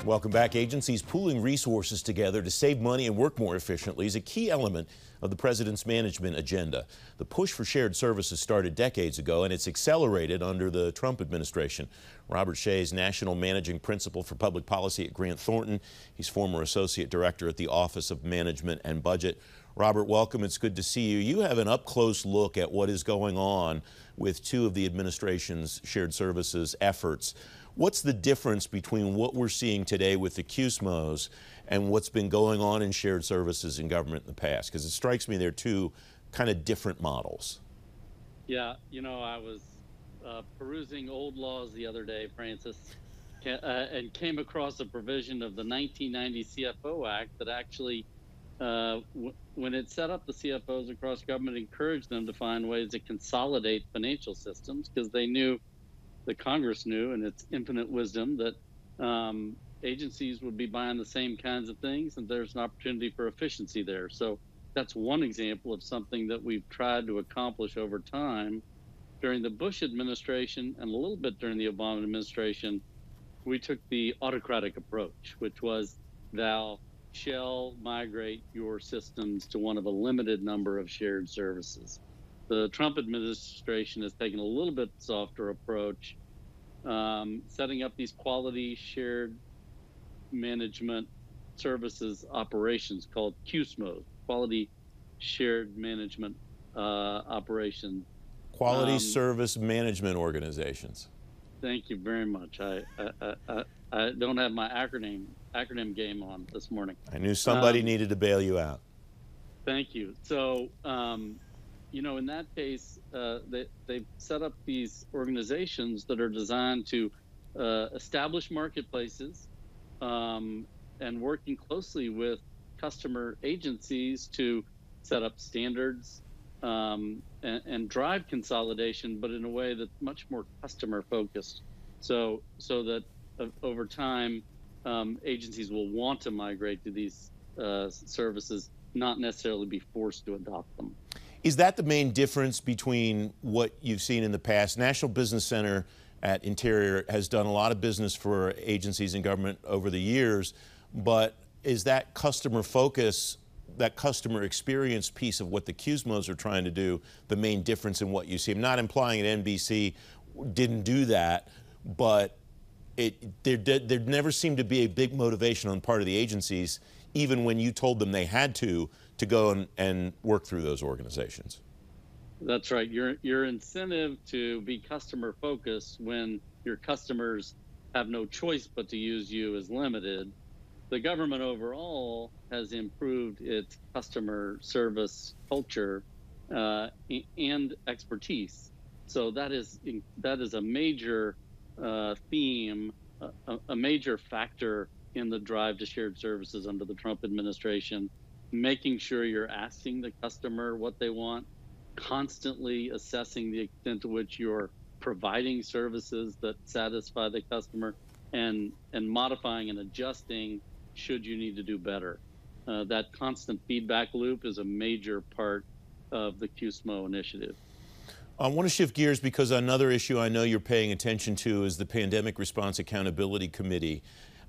Welcome back. Agencies pooling resources together to save money and work more efficiently is a key element of the president's management agenda. The push for shared services started decades ago, and it's accelerated under the Trump administration. Robert Shea is National Managing Principal for Public Policy at Grant Thornton. He's former Associate Director at the Office of Management and Budget. Robert, welcome. It's good to see you. You have an up-close look at what is going on with two of the administration's shared services efforts. What's the difference between what we're seeing today with the QSMOs and what's been going on in shared services in government in the past? Because it strikes me they're two kind of different models. Yeah, I was perusing old laws the other day, Francis, and came across a provision of the 1990 CFO Act that actually, when it set up the CFOs across government, encouraged them to find ways to consolidate financial systems, because they knew, the Congress knew in its infinite wisdom, that agencies would be buying the same kinds of things, and there's an opportunity for efficiency there. So that's one example of something that we've tried to accomplish over time. During the Bush administration and a little bit during the Obama administration, we took the autocratic approach, which was thou shall migrate your systems to one of a limited number of shared services. The Trump administration has taken a little bit softer approach, setting up these quality shared management services operations called QSMOs, quality shared management operations. Quality Service Management Organizations. Thank you very much. I don't have my acronym game on this morning. I knew somebody needed to bail you out. Thank you. So, in that case, they've set up these organizations that are designed to establish marketplaces and working closely with customer agencies to set up standards and drive consolidation, but in a way that's much more customer focused, so that over time agencies will want to migrate to these services, not necessarily be forced to adopt them. Is that the main difference between what you've seen in the past? National Business Center at Interior has done a lot of business for agencies and government over the years, but is that customer focus, that customer experience piece of what the QSMOs are trying to do, the main difference in what you see? I'm not implying that NBC didn't do that, but there never seemed to be a big motivation on the part of the agencies, even when you told them they had to go and work through those organizations. That's right. Your incentive to be customer focused when your customers have no choice but to use you is limited. The government overall has improved its customer service culture and expertise. So that is a major theme, a major factor in the drive to shared services under the Trump administration. Making sure you're asking the customer what they want, constantly assessing the extent to which you're providing services that satisfy the customer, and modifying and adjusting should you need to do better. That constant feedback loop is a major part of the QSMO initiative. I want to shift gears because another issue I know you're paying attention to is the Pandemic Response Accountability Committee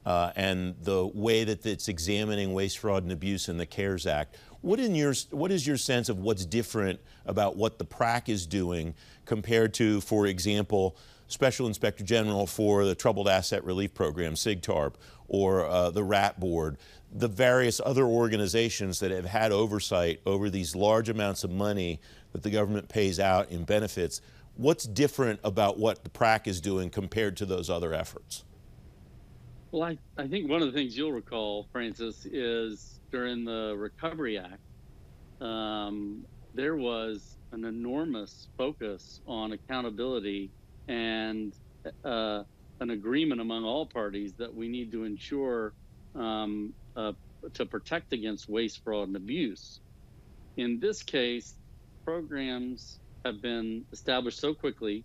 and the way that it's examining waste, fraud, and abuse in the CARES Act. What is your sense of what's different about what the PRAC is doing compared to, for example, Special Inspector General for the Troubled Asset Relief Program, SIGTARP, or the RAT Board, the various other organizations that have had oversight over these large amounts of money that the government pays out in benefits? What's different about what the PRAC is doing compared to those other efforts? Well, I think one of the things you'll recall, Francis, is during the Recovery Act, there was an enormous focus on accountability and an agreement among all parties that we need to ensure to protect against waste, fraud, and abuse. In this case, programs have been established so quickly,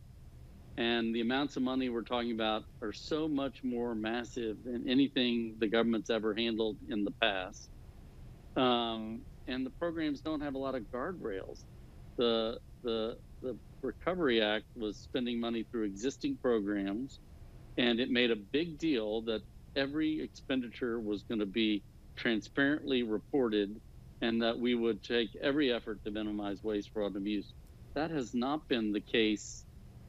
and the amounts of money we're talking about are so much more massive than anything the government's ever handled in the past. And the programs don't have a lot of guardrails. The Recovery Act was spending money through existing programs, and it made a big deal that every expenditure was going to be transparently reported and that we would take every effort to minimize waste, fraud, and abuse. That has not been the case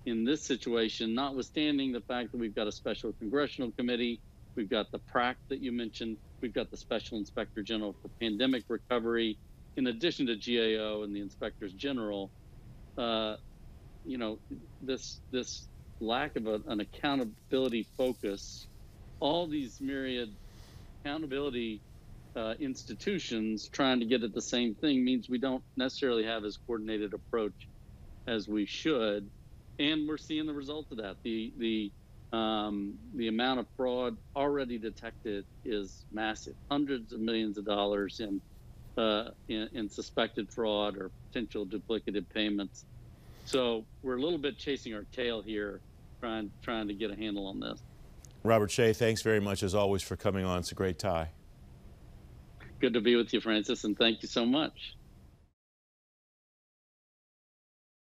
in this situation, notwithstanding the fact that we've got a special congressional committee, we've got the PRAC that you mentioned, we've got the Special Inspector General for Pandemic Recovery, in addition to GAO and the Inspectors General. You know, this lack of an accountability focus, all these myriad accountability institutions trying to get at the same thing means we don't necessarily have as coordinated approach as we should, and we're seeing the result of that. The amount of fraud already detected is massive, hundreds of millions of dollars in suspected fraud or potential duplicative payments. So we're a little bit chasing our tail here, trying to get a handle on this. Robert Shea, thanks very much as always for coming on. It's a great tie. Good to be with you, Francis, and thank you so much.